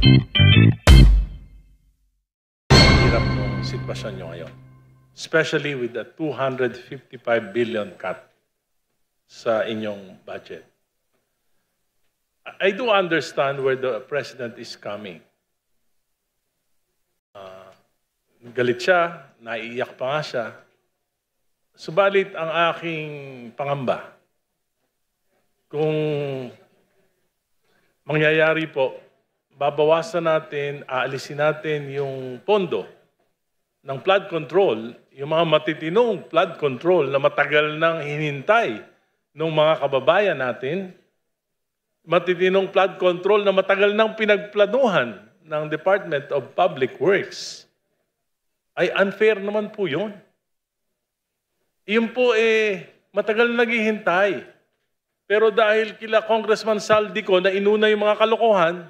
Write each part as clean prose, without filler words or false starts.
Hirap ng sitwasyon nyo ngayon. Especially with the 255 billion cut sa inyong budget. I do understand where the President is coming. Galit siya, naiiyak pa nga siya. Subalit ang aking pangamba, kung mangyayari po, babawasan natin, aalisin natin yung pondo ng flood control, yung mga matitinong flood control na matagal nang hinintay ng mga kababayan natin, matitinong flood control na matagal nang pinagplanuhan ng Department of Public Works, ay unfair naman po yun. Yun po matagal naghihintay. Pero dahil kila Congressman Saldico na inuna yung mga kalokohan,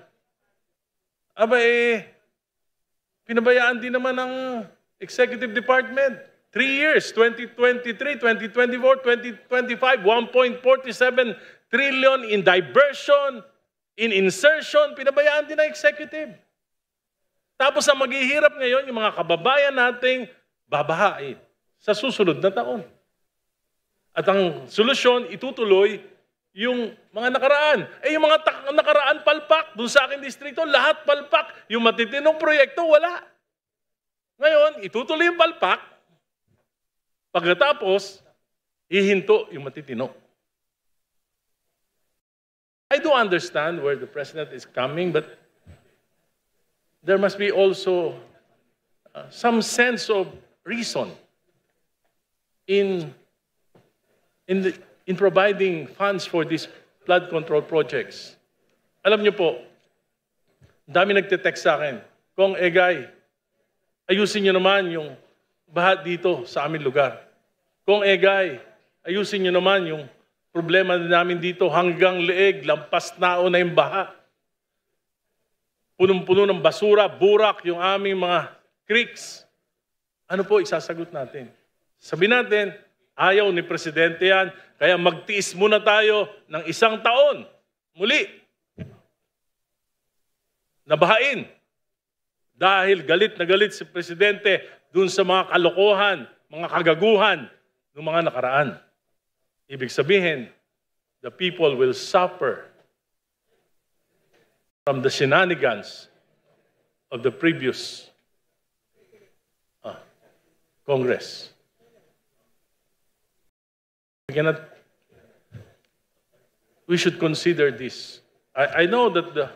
pinabayaan din naman ng Executive Department. 3 years, 2023, 2024, 2025, 1.47 trillion in diversion, in insertion, pinabayaan din ng Executive. Tapos ang maghihirap ngayon, yung mga kababayan nating babahain sa susunod na taon. At ang solusyon, itutuloy yung mga nakaraan. Yung mga nakaraan palpak, dun sa aking distrito, lahat palpak. Yung matitinong proyekto, wala. Ngayon, itutuloy yung palpak. Pagkatapos, hihinto yung matitino. I do understand where the President is coming, but there must be also some sense of reason in providing funds for these flood control projects. Alam niyo po, dami nagte-text sa akin, Kong Egay, ayusin niyo naman yung baha dito sa aming lugar. Kong Egay, ayusin niyo naman yung problema namin dito hanggang leeg, lampas nao na yung baha. Punong-puno ng basura, burak yung aming mga creeks. Ano po isasagot natin? Sabihin natin, ayaw ni Presidente yan, kaya magtiis muna tayo ng 1 taon. Muli, nabahain. Dahil galit na galit si Presidente dun sa mga kalokohan, mga kagaguhan ng mga nakaraan. Ibig sabihin, the people will suffer from the shenanigans of the previous Congress. We should consider this. I know that the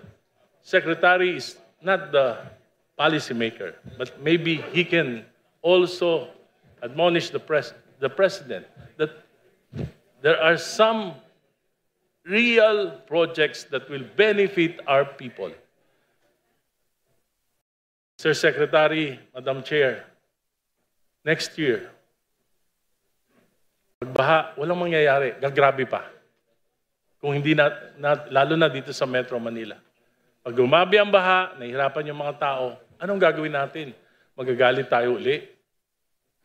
Secretary is not the policymaker, but maybe he can also admonish the President that there are some real projects that will benefit our people. Sir Secretary, Madam Chair, next year, pagbaha, walang mangyayari, gagrabe pa. Kung hindi lalo na dito sa Metro Manila. Pag gumabi ang baha, nahihirapan yung mga tao, anong gagawin natin? Magagalit tayo uli?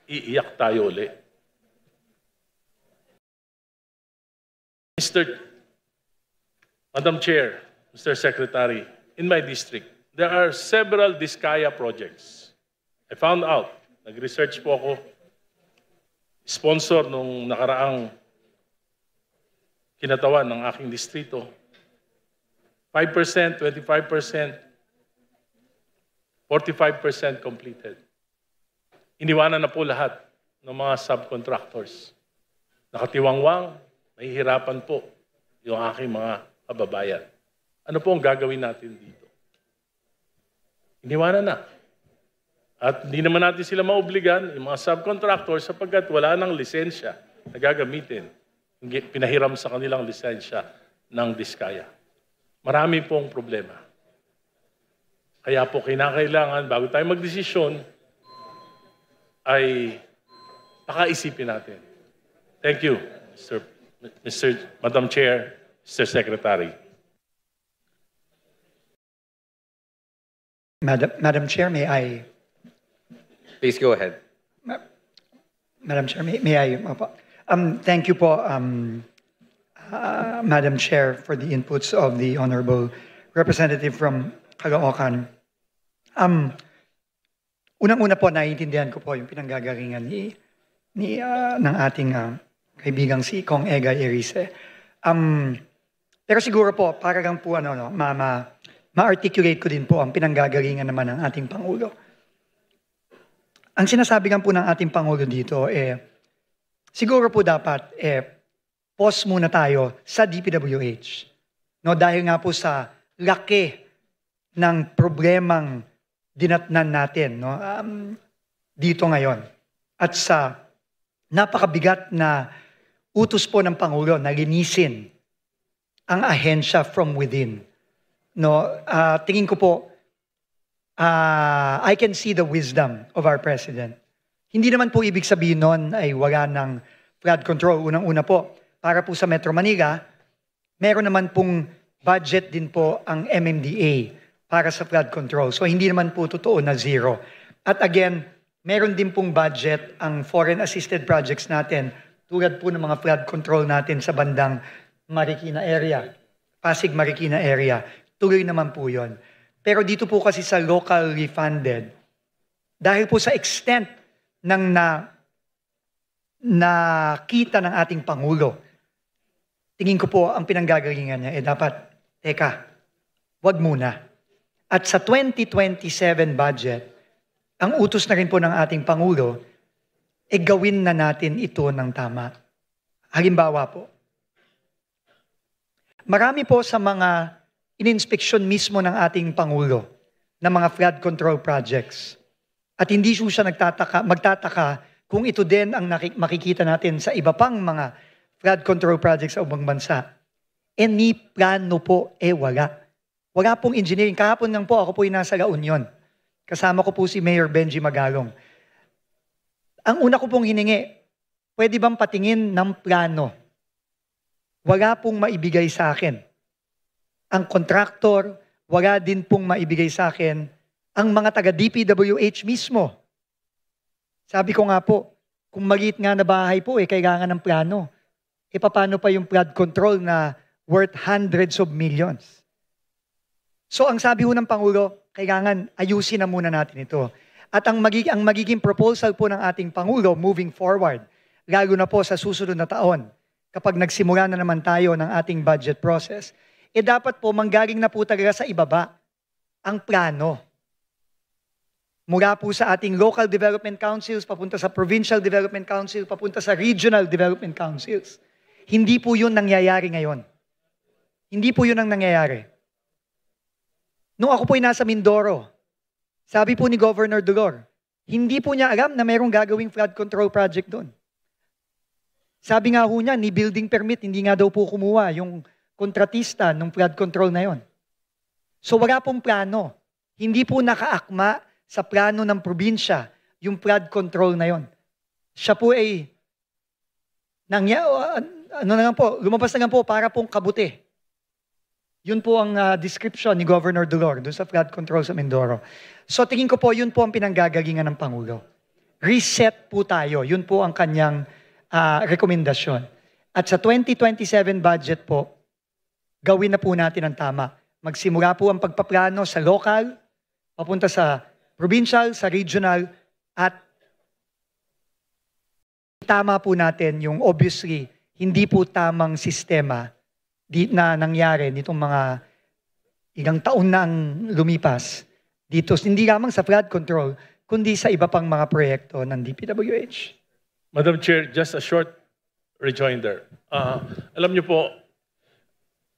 Iiyak tayo uli? Madam Chair, Mr. Secretary, in my district, there are several Diskaya projects. I found out, nag-research po ako, sponsor nung nakaraang kinatawan ng aking distrito, 5%, 25%, 45% completed. Iniwanan na po lahat ng mga subcontractors. Nakatiwangwang, mahihirapan po yung aking mga kababayan. Ano po ang gagawin natin dito? Iniwanan na. At hindi naman natin sila maobligan, yung mga subcontractors, sapagkat wala nang lisensya na gagamitin. Pinahiram sa kanilang lisensya ng Diskaya. Marami pong problema. Kaya po kinakailangan, bago tayo magdesisyon, ay pakaisipin natin. Thank you, Madam Chair, Mr. Secretary. Madam Chair, may I? Please go ahead. Madam Chair, may I? Thank you po, Madam Chair, for the inputs of the Honorable Representative from Caloocan. Unang-una po, naiintindihan ko po yung pinanggagalingan ng ating kaibigang si Kong Ega Erice. Pero siguro po, para lang po ma-articulate ko din po ang pinanggagalingan naman ng ating Pangulo. Ang sinasabi lang po ng ating Pangulo dito, siguro po dapat, pause muna tayo sa DPWH. No, dahil nga po sa laki ng problemang dinatnan natin dito ngayon. At sa napakabigat na utos po ng Pangulo na linisin ang ahensya from within. No, tingin ko po, I can see the wisdom of our President. Hindi naman po ibig sabihin nun ay wala ng flood control. Unang-una po, para po sa Metro Manila, meron naman pong budget din po ang MMDA para sa flood control. So hindi naman po totoo na zero. At again, meron din pong budget ang foreign assisted projects natin tulad po ng mga flood control natin sa bandang Marikina area, Pasig Marikina area. Tuloy naman po yun. Pero dito po kasi sa locally funded, dahil po sa extent ng nakita ng ating Pangulo, tingin ko po ang pinanggagalingan niya, dapat, teka, wag muna. At sa 2027 budget, ang utos na rin po ng ating Pangulo, gawin na natin ito ng tama. Halimbawa po, marami po sa mga ininspeksyon mismo ng ating Pangulo na mga flood control projects. At hindi siya magtataka kung ito din ang makikita natin sa iba pang mga flood control projects sa ubang bansa. Ni plano po, wala. Wala pong engineering. Kahapon lang po, ako po yung nasa La Union. Kasama ko po si Mayor Benji Magalong. Ang una ko pong hiningi, pwede bang patingin ng plano? Wala pong maibigay sa akin. Ang kontraktor, wala din pong maibigay sa akin ang mga taga-DPWH mismo. Sabi ko nga po, kung maliit nga na bahay po, kailangan ng plano. Paano pa yung flood control na worth hundreds of millions? So ang sabi ho ng Pangulo, kailangan ayusin na muna natin ito. At ang magiging proposal po ng ating Pangulo moving forward, lalo na po sa susunod na taon, kapag nagsimula na naman tayo ng ating budget process, dapat po manggaling na po talaga sa ibaba ang plano. Mula po sa ating local development councils, papunta sa provincial development council, papunta sa regional development councils. Hindi po yun nangyayari ngayon. Hindi po yun ang nangyayari. Nung ako po'y nasa Mindoro, sabi po ni Governor Dolor, hindi po niya alam na mayroong gagawing flood control project doon. Sabi nga ho niya, ni building permit, hindi nga daw po kumuha yung kontratista ng flood control na yon. So wala pong plano. Hindi po nakaakma sa plano ng probinsya yung flood control na yon. Siya po lumabas na lang po para pong kabuti. Yun po ang description ni Governor Dolor doon sa flood control sa Mindoro. So tingin ko po, yun po ang pinanggagalingan ng Pangulo. Reset po tayo. Yun po ang kanyang rekomendasyon. At sa 2027 budget po, gawin na po natin ang tama. Magsimula po ang pagpaplano sa local, papunta sa provincial, sa regional, at tama po natin yung obviously hindi po tamang sistema na nangyari nitong mga ilang taon na ang lumipas dito, hindi lamang sa flood control, kundi sa iba pang mga proyekto ng DPWH. Madam Chair, just a short rejoinder. Alam niyo po,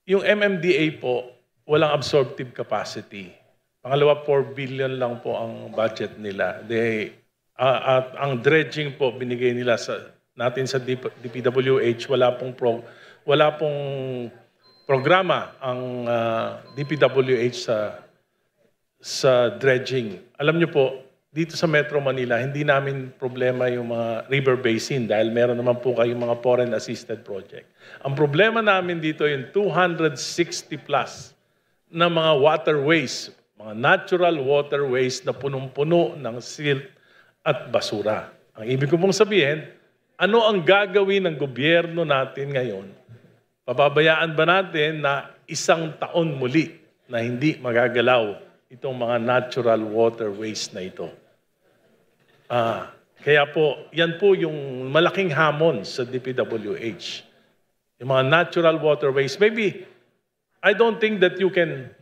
yung MMDA po, walang absorptive capacity. Pangalawa, 4 billion lang po ang budget nila. At ang dredging po, binigay nila natin sa DPWH, wala pong programa ang DPWH sa dredging. Alam niyo po, dito sa Metro Manila, hindi namin problema yung mga river basin dahil meron naman po kayong mga foreign assisted project. Ang problema namin dito yung 260 plus na mga waterways, mga natural waterways na punong-puno ng silt at basura. Ang ibig ko pong sabihin, ano ang gagawin ng gobyerno natin ngayon? Pababayaan ba natin na isang taon muli na hindi magagalaw itong mga natural waterways na ito. Kaya po, yan po yung malaking hamon sa DPWH. Yung mga natural waterways. Maybe, I don't think that you can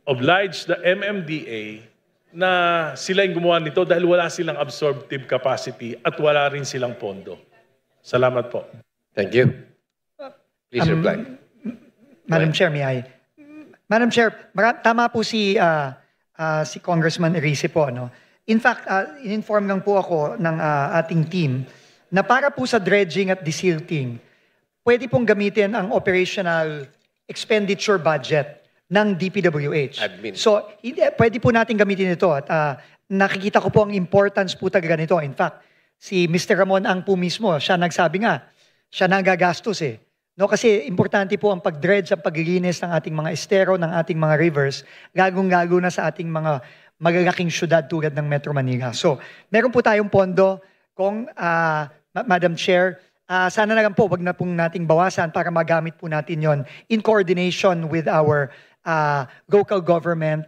oblige the MMDA na sila yung gumawa nito dahil wala silang absorptive capacity at wala rin silang pondo. Salamat po. Thank you. Please reply. Madam Chair, may I? Madam Chair, tama po si Congressman Erice po. No? In fact, in-inform lang po ako ng ating team na para po sa dredging at desilting, pwede pong gamitin ang operational expenditure budget ng DPWH. Admin. So, pwede po natin gamitin ito at nakikita ko po ang importance po talaga nito. In fact, si Mr. Ramon Ang po mismo, siya nagsabi nga, siya nagagastos eh. No, kasi importante po ang pag-dredge, ang paglilinis ng ating mga estero, ng ating mga rivers, lagong-lalo na sa ating mga magagaking syudad tulad ng Metro Manila. So, meron po tayong pondo kung, Madam Chair, sana na lang po, wag na pong nating bawasan para magamit po natin yon in coordination with our local government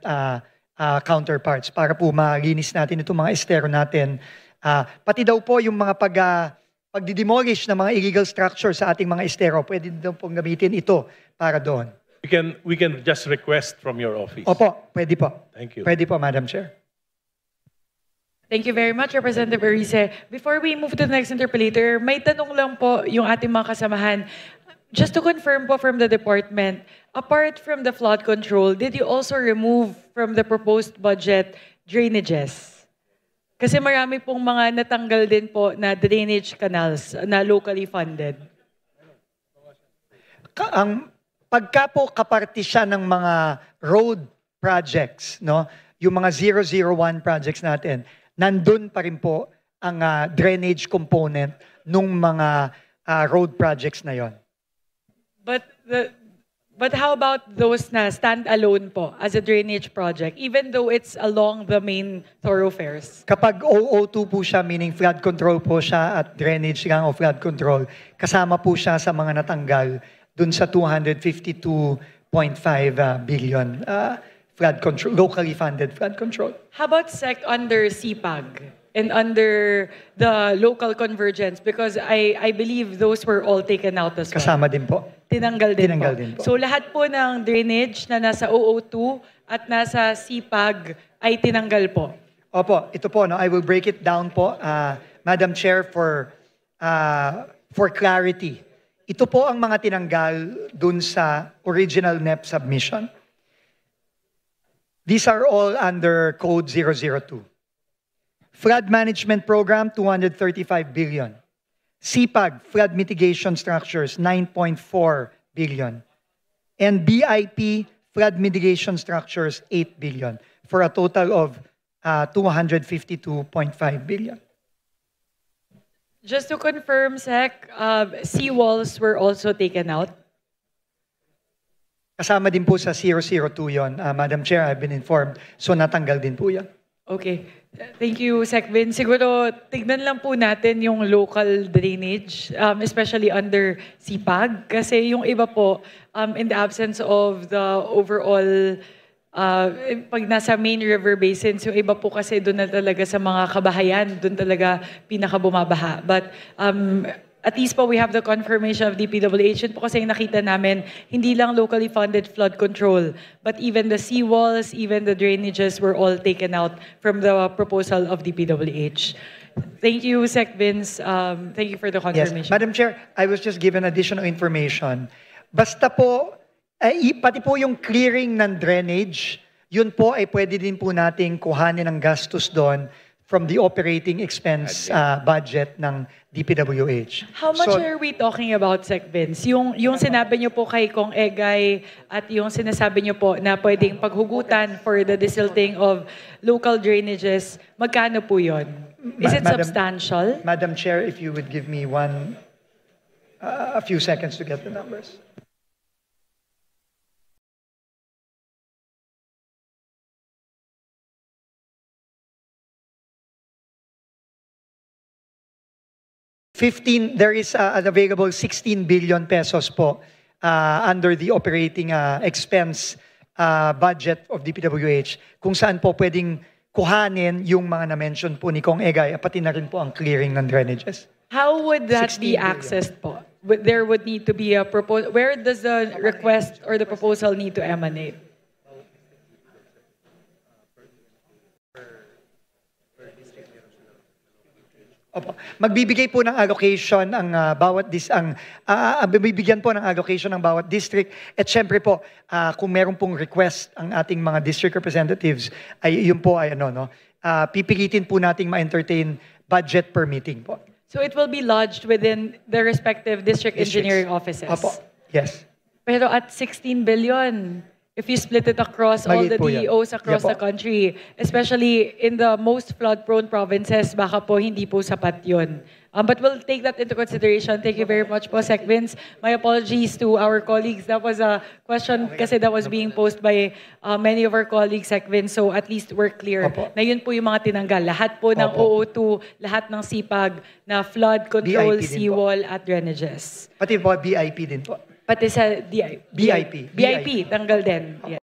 counterparts para po malinis natin itong mga estero natin. Pati daw po yung mga pagdidemolish ng mga illegal structures sa ating mga estero, pwede daw pong gamitin ito para doon. We can just request from your office. Opo, pwede po. Thank you. Pwede po, Madam Chair. Thank you very much, Representative Erice. Before we move to the next interpellator, may tanong lang po yung ating mga kasamahan. Just to confirm po from the department, apart from the flood control, did you also remove from the proposed budget drainages? Kasi marami pong mga natanggal din po na drainage canals na locally funded. Pagka po kaparte siya ng mga road projects, no? Yung mga 001 projects natin, nandun pa rin po ang drainage component nung mga road projects na yon. But how about those na stand-alone po as a drainage project, even though it's along the main thoroughfares? Kapag OO2 po siya, meaning flood control po siya at drainage lang o flood control, kasama po siya sa mga natanggal dun sa 252.5 billion flood control, locally funded flood control. How about under CPAG and under the local convergence? Because I believe those were all taken out as well. Kasama din po. Tinanggal din po. Tinanggal. So lahat po ng drainage na nasa OO2 at nasa CPAG ay tinanggal po. Opo, ito po, no, I will break it down po, Madam Chair, for clarity. Ito po ang mga tinanggal dun sa original NEP submission. These are all under Code 002. Flood Management Program, 235 billion. CPAG, Flood Mitigation Structures, 9.4 billion. And BIP, Flood Mitigation Structures, 8 billion. For a total of 252.5 billion. Just to confirm, Sec, seawalls were also taken out? Kasama din po sa 002 yon, Madam Chair, I've been informed. So natanggal din po yan. Okay. Thank you, Sec Vin. Siguro, tignan lang po natin yung local drainage, especially under CPAG. Kasi yung iba po, in the absence of the overall, pag nasa main river basins, yung iba po kasi doon na talaga sa mga kabahayan, doon talaga pinakabumabaha. But at least po we have the confirmation of DPWH. Yun po kasi yung nakita namin, hindi lang locally funded flood control, but even the seawalls, even the drainages were all taken out from the proposal of DPWH. Thank you, Sec Vince. Thank you for the confirmation. Yes, Madam Chair, I was just given additional information. Basta po, pati po yung clearing ng drainage, yun po ay pwede din po nating kuhanin ang gastos doon from the operating expense budget ng DPWH. How much are we talking about, Sec Vince? Yung sinabi niyo po kay Kong Egay at yung sinasabi niyo po na pwedeng paghugutan for the desilting of local drainages, magkano po yun? Is it substantial? Madam Chair, if you would give me a few seconds to get the numbers. There is an available 16 billion pesos po under the operating expense budget of DPWH kung saan po pwedeng kuhanin yung mga na-mention po ni Kong Egay, pati na rin po ang clearing ng drainages. How would that 16 be billion. accessed po? There would need to be a proposal. Where does the request or the proposal need to emanate? Opo. Magbibigay po ng allocation ang bibigyan po ng allocation ng bawat district at syempre po kung meron pong request ang ating mga district representatives ay yun po ay pipilitin po nating ma-entertain budget per meeting po. So it will be lodged within the respective district Districts. engineering offices. Opo. Yes. Pero at 16 billion, if you split it across all Maliit the po yan. DEOs across Yeah the po. country, especially in the most flood-prone provinces, baka po hindi po sapat yun. But we'll take that into consideration. Thank you very much po, Sec Vince. My apologies to our colleagues. That was a question kasi that was being posed by many of our colleagues, Sec Vince. So at least we're clear Opo. na yun po yung mga tinanggal. Lahat po ng Opo. OO2, lahat ng SIPAG na flood control, BIP din po. seawall at drainages. Pati po BIP din po. Pati sa BIP. BIP. BIP, tanggal din. Yes.